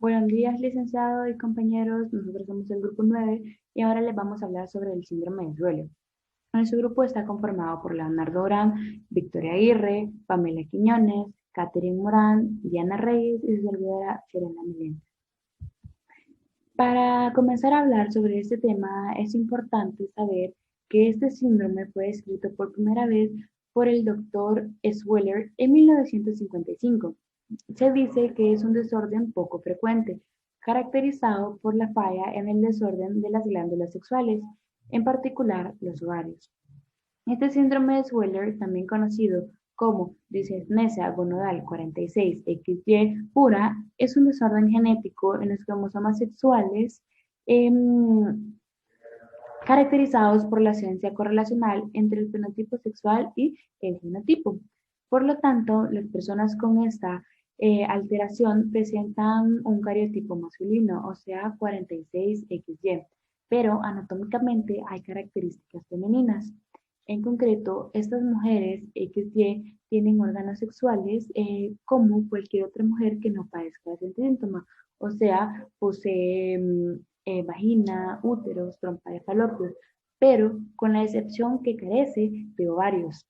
Buenos días, licenciado y compañeros. Nosotros somos el grupo 9 y ahora les vamos a hablar sobre el síndrome de suelo. Nuestro grupo está conformado por Leonardo Orán, Victoria Aguirre, Pamela Quiñones, Catherine Morán, Diana Reyes y su servidora Fiorella Milena. Para comenzar a hablar sobre este tema, es importante saber que este síndrome fue descrito por primera vez por el doctor Sweller en 1955. Se dice que es un desorden poco frecuente, caracterizado por la falla en el desorden de las glándulas sexuales, en particular los ovarios. Este síndrome de Sweller, también conocido como disgenesia gonadal 46XY pura, es un desorden genético en los cromosomas sexuales caracterizados por la ausencia correlacional entre el fenotipo sexual y el genotipo. Por lo tanto, las personas con esta alteración presentan un cariotipo masculino, o sea, 46XY, pero anatómicamente hay características femeninas. En concreto, estas mujeres XY tienen órganos sexuales como cualquier otra mujer que no padezca de ese síntoma, o sea, posee vagina, úteros, trompa de falopio, pero con la excepción que carece de ovarios.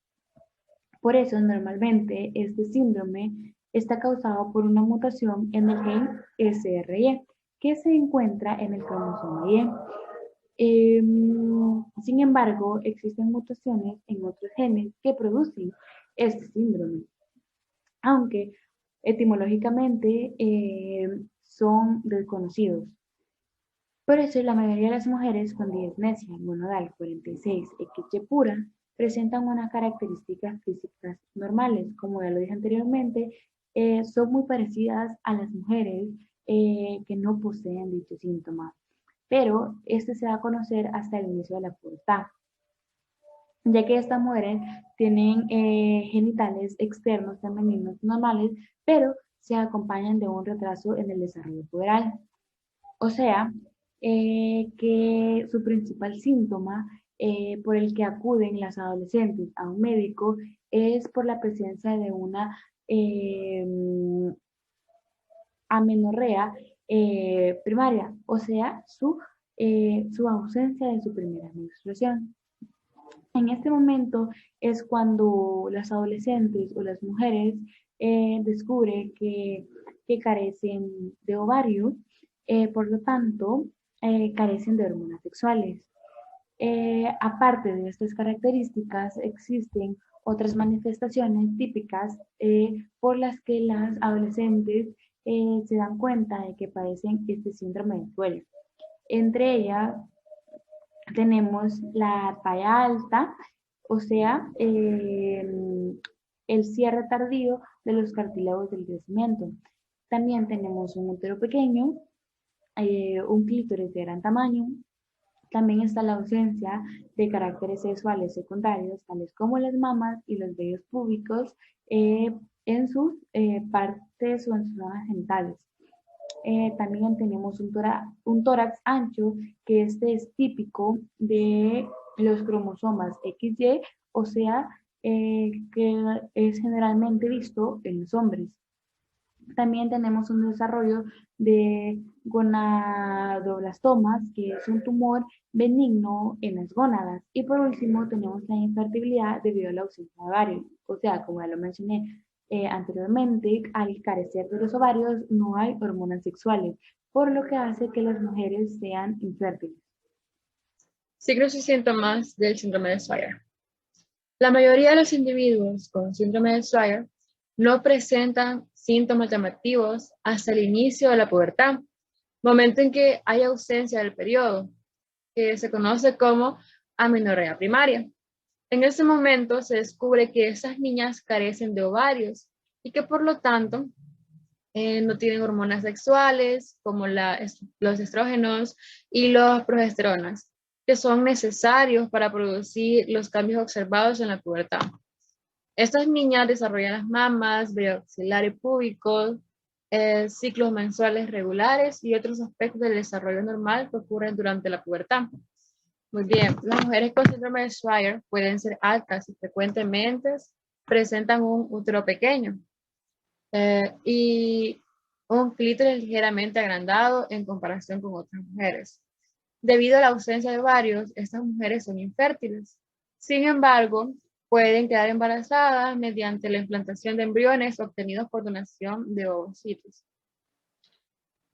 Por eso, normalmente, este síndrome está causado por una mutación en el gen SRY, que se encuentra en el cromosoma Y. Sin embargo, existen mutaciones en otros genes que producen este síndrome, aunque etimológicamente son desconocidos. Por eso, la mayoría de las mujeres con disnesia gonadal 46XY pura presentan unas características físicas normales. Como ya lo dije anteriormente, son muy parecidas a las mujeres que no poseen dicho síntoma, pero este se da a conocer hasta el inicio de la pubertad, ya que estas mujeres tienen genitales externos femeninos normales, pero se acompañan de un retraso en el desarrollo puberal. O sea, que su principal síntoma por el que acuden las adolescentes a un médico es por la presencia de una eh, amenorrea primaria, o sea, su ausencia de su primera menstruación. En este momento es cuando las adolescentes o las mujeres descubren que carecen de ovario, por lo tanto, carecen de hormonas sexuales. Aparte de estas características, existen otras manifestaciones típicas por las que las adolescentes se dan cuenta de que padecen este síndrome de suelo. Entre ellas tenemos la talla alta, o sea, el cierre tardío de los cartílagos del crecimiento. También tenemos un útero pequeño, un clítoris de gran tamaño. También está la ausencia de caracteres sexuales secundarios, tales como las mamas y los vellos púbicos en sus partes o en sus zonas genitales. También tenemos un tórax ancho, que este es típico de los cromosomas XY, o sea, que es generalmente visto en los hombres. También tenemos un desarrollo de gonadoblastomas, que es un tumor benigno en las gónadas. Y por último, tenemos la infertilidad debido a la ausencia de ovarios. O sea, como ya lo mencioné anteriormente, al carecer de los ovarios no hay hormonas sexuales, por lo que hace que las mujeres sean infértiles. Signos y síntomas del síndrome de Swyer. La mayoría de los individuos con síndrome de Swyer no presentan síntomas llamativos hasta el inicio de la pubertad, momento en que hay ausencia del periodo, que se conoce como amenorrea primaria. En ese momento se descubre que esas niñas carecen de ovarios y que por lo tanto no tienen hormonas sexuales como los estrógenos y las progesteronas, que son necesarios para producir los cambios observados en la pubertad. Estas niñas desarrollan las mamas, vello axilar y púbico, ciclos mensuales regulares y otros aspectos del desarrollo normal que ocurren durante la pubertad. Muy bien, las mujeres con síndrome de Swyer pueden ser altas y frecuentemente presentan un útero pequeño. Y un clítoris ligeramente agrandado en comparación con otras mujeres. Debido a la ausencia de ovarios, estas mujeres son infértiles. Sin embargo, pueden quedar embarazadas mediante la implantación de embriones obtenidos por donación de ovocitos.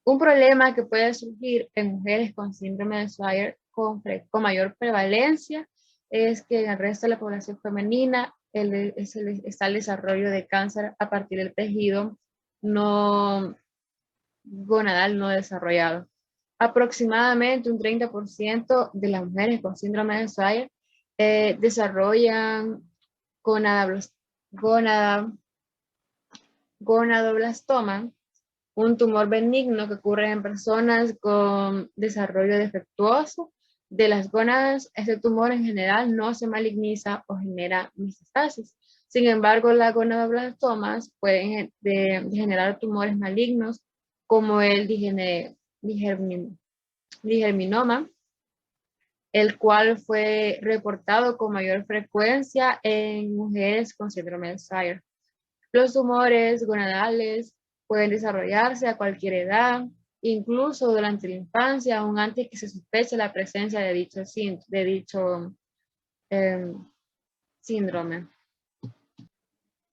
Un problema que puede surgir en mujeres con síndrome de Swyer con mayor prevalencia es que en el resto de la población femenina está el desarrollo de cáncer a partir del tejido no gonadal no desarrollado. Aproximadamente un 30% de las mujeres con síndrome de Swyer desarrollan gonadoblastoma, un tumor benigno que ocurre en personas con desarrollo defectuoso de las gónadas. Este tumor en general no se maligniza o genera metastasis. Sin embargo, las gonadoblastomas pueden generar tumores malignos como el digerminoma, el cual fue reportado con mayor frecuencia en mujeres con síndrome de Swyer. Los tumores gonadales pueden desarrollarse a cualquier edad, incluso durante la infancia, aún antes que se sospeche la presencia de dicho síndrome.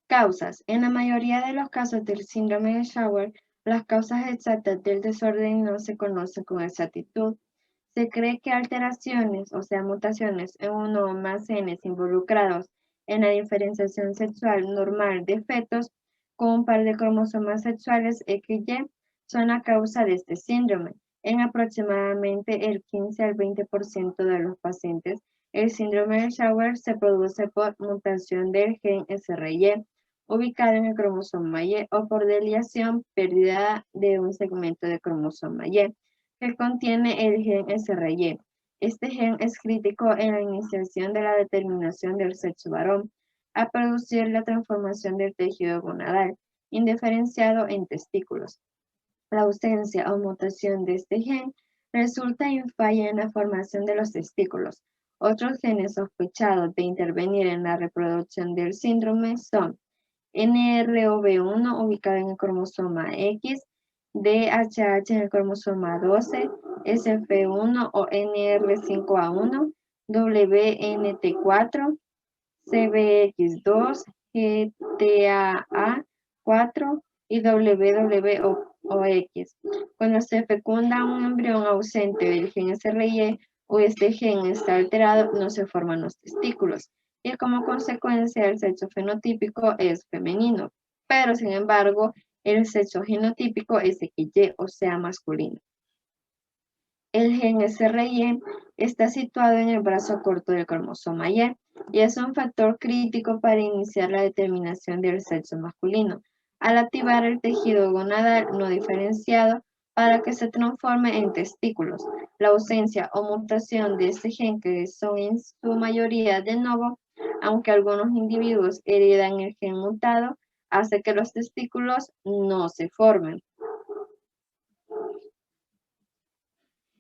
Causas. En la mayoría de los casos del síndrome de Swyer, las causas exactas del desorden no se conocen con exactitud. Se cree que alteraciones, o sea, mutaciones en uno o más genes involucrados en la diferenciación sexual normal de fetos con un par de cromosomas sexuales XY son la causa de este síndrome. En aproximadamente el 15 al 20% de los pacientes, el síndrome de Swyer se produce por mutación del gen SRY ubicado en el cromosoma Y o por desviación, pérdida de un segmento de cromosoma Y que contiene el gen SRY. Este gen es crítico en la iniciación de la determinación del sexo varón, a producir la transformación del tejido gonadal, indiferenciado en testículos. La ausencia o mutación de este gen resulta en falla en la formación de los testículos. Otros genes sospechados de intervenir en la reproducción del síndrome son NROV1 ubicado en el cromosoma X, DHH en el cromosoma 12, SF1 o NR5A1, WNT4, CBX2, GTAA4 y WWOX. Cuando se fecunda un embrión ausente del gen SRY o este gen está alterado, no se forman los testículos y como consecuencia el sexo fenotípico es femenino, pero sin embargo el sexo genotípico es XY, o sea masculino. El gen SRY está situado en el brazo corto del cromosoma Y y es un factor crítico para iniciar la determinación del sexo masculino, al activar el tejido gonadal no diferenciado para que se transforme en testículos. La ausencia o mutación de este gen, que son en su mayoría de novo, aunque algunos individuos heredan el gen mutado, hace que los testículos no se formen.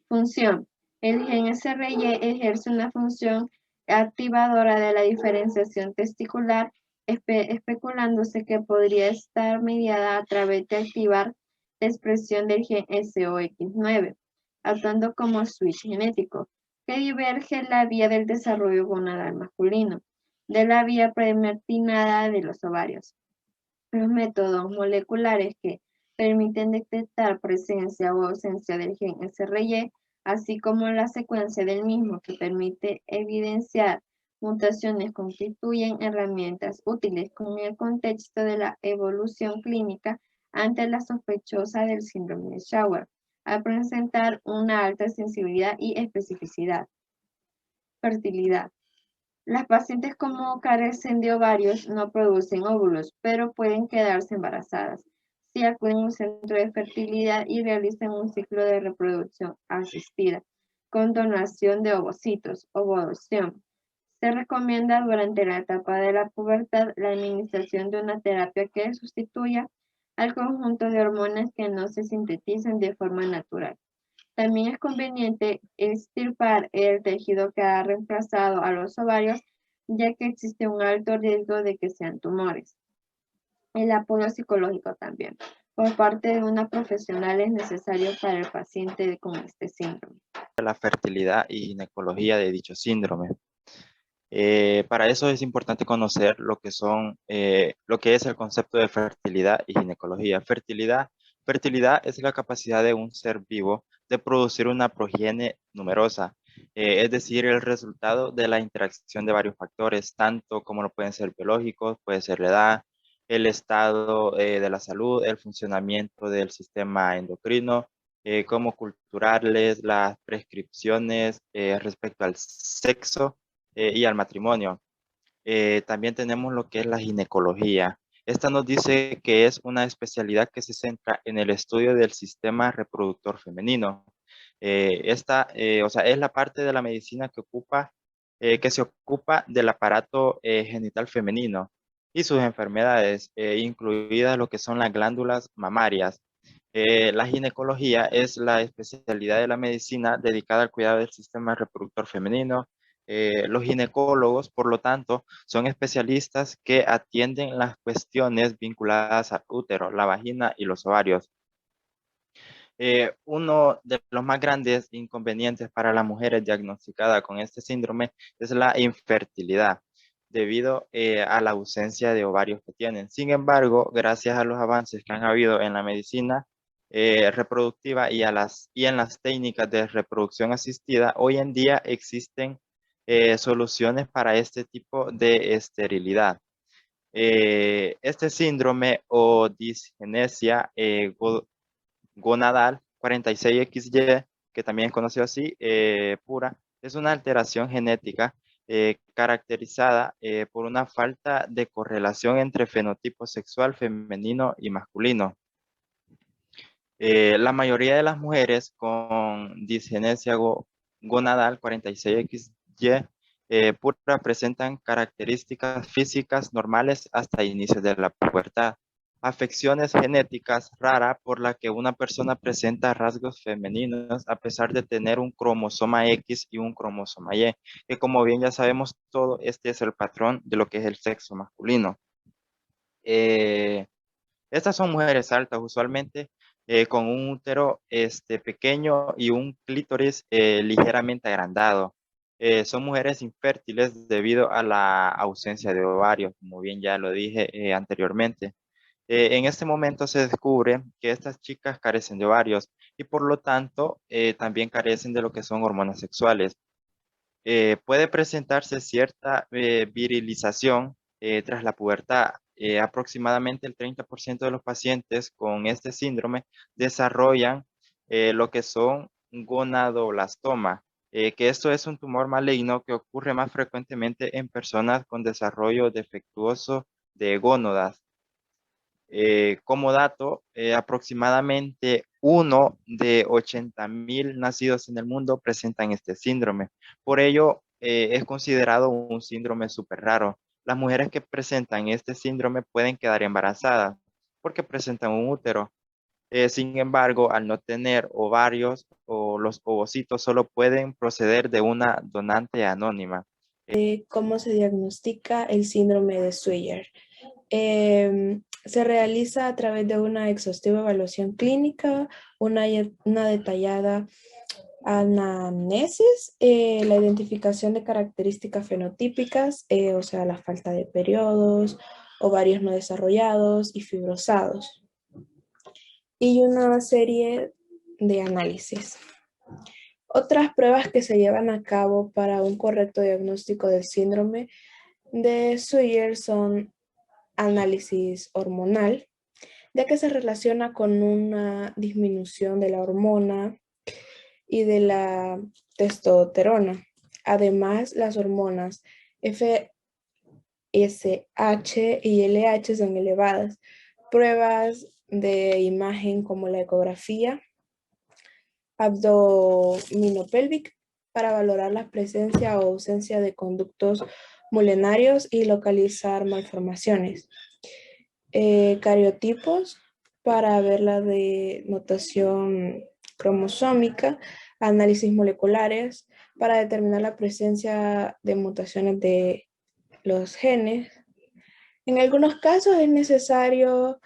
Función. El gen SRY ejerce una función activadora de la diferenciación testicular, especulándose que podría estar mediada a través de activar la expresión del gen SOX9, actuando como switch genético, que diverge la vía del desarrollo gonadal masculino de la vía predeterminada de los ovarios. Los métodos moleculares que permiten detectar presencia o ausencia del gen SRY, así como la secuencia del mismo que permite evidenciar mutaciones, constituyen herramientas útiles con el contexto de la evolución clínica ante la sospechosa del síndrome de Swyer, al presentar una alta sensibilidad y especificidad. Fertilidad. Las pacientes como carecen de ovarios no producen óvulos, pero pueden quedarse embarazadas si acuden a un centro de fertilidad y realizan un ciclo de reproducción asistida con donación de ovocitos, ovoadopción. Se recomienda durante la etapa de la pubertad la administración de una terapia que sustituya al conjunto de hormonas que no se sintetizan de forma natural. También es conveniente extirpar el tejido que ha reemplazado a los ovarios, ya que existe un alto riesgo de que sean tumores. El apoyo psicológico también. por parte de una profesional es necesario para el paciente con este síndrome? La fertilidad y ginecología de dicho síndrome. Para eso es importante conocer lo que lo que es el concepto de fertilidad y ginecología. Fertilidad es la capacidad de un ser vivo de producir una progenie numerosa, es decir, el resultado de la interacción de varios factores, tanto como lo pueden ser biológicos, puede ser la edad, el estado de la salud, el funcionamiento del sistema endocrino, como culturales, las prescripciones respecto al sexo y al matrimonio. También tenemos lo que es la ginecología. Esta nos dice que es una especialidad que se centra en el estudio del sistema reproductor femenino. O sea, es la parte de la medicina que se ocupa del aparato genital femenino y sus enfermedades, incluidas lo que son las glándulas mamarias. La ginecología es la especialidad de la medicina dedicada al cuidado del sistema reproductor femenino. Los ginecólogos, por lo tanto, son especialistas que atienden las cuestiones vinculadas al útero, la vagina y los ovarios. Uno de los más grandes inconvenientes para las mujeres diagnosticadas con este síndrome es la infertilidad, debido a la ausencia de ovarios que tienen. Sin embargo, gracias a los avances que han habido en la medicina reproductiva y en las técnicas de reproducción asistida, hoy en día existen soluciones para este tipo de esterilidad. Este síndrome o disgenesia gonadal 46XY, que también es conocido así, pura, es una alteración genética caracterizada por una falta de correlación entre fenotipo sexual femenino y masculino. La mayoría de las mujeres con disgenesia gonadal 46XY pura presentan características físicas normales hasta inicios de la pubertad. Afecciones genéticas raras por la que una persona presenta rasgos femeninos a pesar de tener un cromosoma X y un cromosoma Y, que como bien ya sabemos todo, este es el patrón de lo que es el sexo masculino. Estas son mujeres altas, usualmente con un útero pequeño y un clítoris ligeramente agrandado. Son mujeres infértiles debido a la ausencia de ovarios, como bien ya lo dije anteriormente. En este momento se descubre que estas chicas carecen de ovarios y por lo tanto también carecen de lo que son hormonas sexuales. Puede presentarse cierta virilización tras la pubertad. Aproximadamente el 30% de los pacientes con este síndrome desarrollan lo que son gonadoblastoma, que esto es un tumor maligno que ocurre más frecuentemente en personas con desarrollo defectuoso de gónadas. Como dato, aproximadamente 1 de 80.000 nacidos en el mundo presentan este síndrome. Por ello, es considerado un síndrome súper raro. Las mujeres que presentan este síndrome pueden quedar embarazadas porque presentan un útero. Sin embargo, al no tener ovarios o los ovocitos solo pueden proceder de una donante anónima. ¿Cómo se diagnostica el síndrome de Swyer? Se realiza a través de una exhaustiva evaluación clínica, una detallada anamnesis, la identificación de características fenotípicas, o sea, la falta de periodos, ovarios no desarrollados y fibrosados, y una serie de análisis. Otras pruebas que se llevan a cabo para un correcto diagnóstico del síndrome de Swyer son análisis hormonal, ya que se relaciona con una disminución de la hormona y de la testosterona. Además, las hormonas FSH y LH son elevadas. Pruebas de imagen como la ecografía abdominopélvica para valorar la presencia o ausencia de conductos mulenarios y localizar malformaciones. Cariotipos para ver la denotación cromosómica, análisis moleculares para determinar la presencia de mutaciones de los genes. En algunos casos es necesario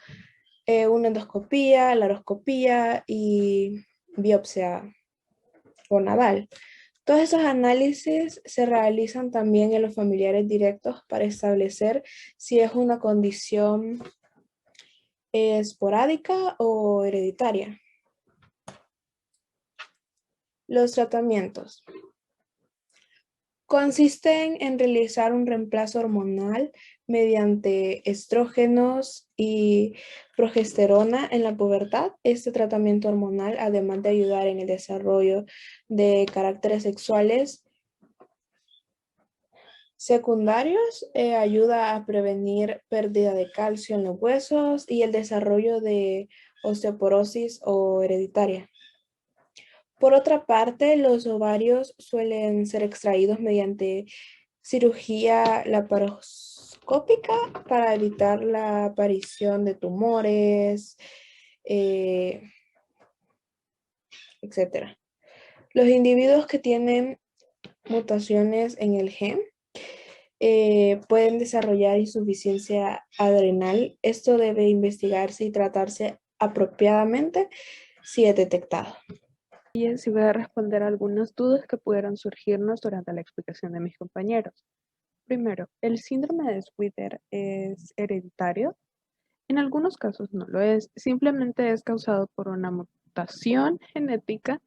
una endoscopía, laparoscopía y biopsia o nadal. Todos esos análisis se realizan también en los familiares directos para establecer si es una condición esporádica o hereditaria. Los tratamientos consisten en realizar un reemplazo hormonal mediante estrógenos y progesterona en la pubertad. Este tratamiento hormonal, además de ayudar en el desarrollo de caracteres sexuales secundarios, ayuda a prevenir pérdida de calcio en los huesos y el desarrollo de osteoporosis o hereditaria. Por otra parte, los ovarios suelen ser extraídos mediante cirugía laparoscópica para evitar la aparición de tumores, etc. Los individuos que tienen mutaciones en el gen pueden desarrollar insuficiencia adrenal. Esto debe investigarse y tratarse apropiadamente si es detectado. Y si voy a responder algunas dudas que pudieran surgirnos durante la explicación de mis compañeros. Primero, ¿el síndrome de Sweeter es hereditario? En algunos casos no lo es, simplemente es causado por una mutación genética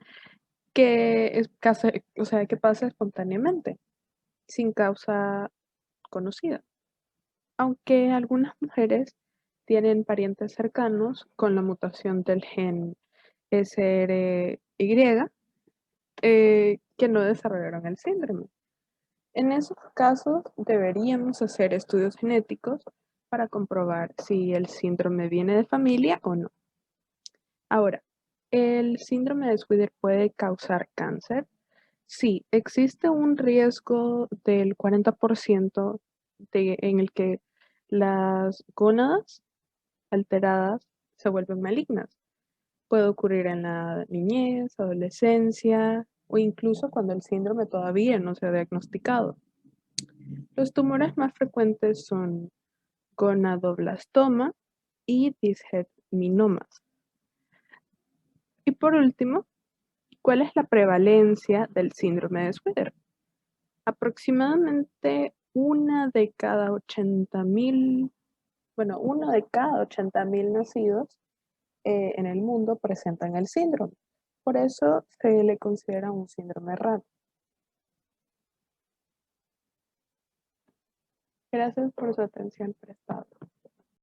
que pasa espontáneamente, sin causa conocida. Aunque algunas mujeres tienen parientes cercanos con la mutación del gen SRY, que no desarrollaron el síndrome. En esos casos deberíamos hacer estudios genéticos para comprobar si el síndrome viene de familia o no. Ahora, ¿el síndrome de Sweeter puede causar cáncer? Sí, existe un riesgo del 40% en el que las gónadas alteradas se vuelven malignas. Puede ocurrir en la niñez, adolescencia o incluso cuando el síndrome todavía no se ha diagnosticado. Los tumores más frecuentes son gonadoblastoma y disgeminomas. Y por último, ¿cuál es la prevalencia del síndrome de Sweeter? Aproximadamente uno de cada 80,000 nacidos en el mundo presentan el síndrome. Por eso se le considera un síndrome raro. Gracias por su atención prestada.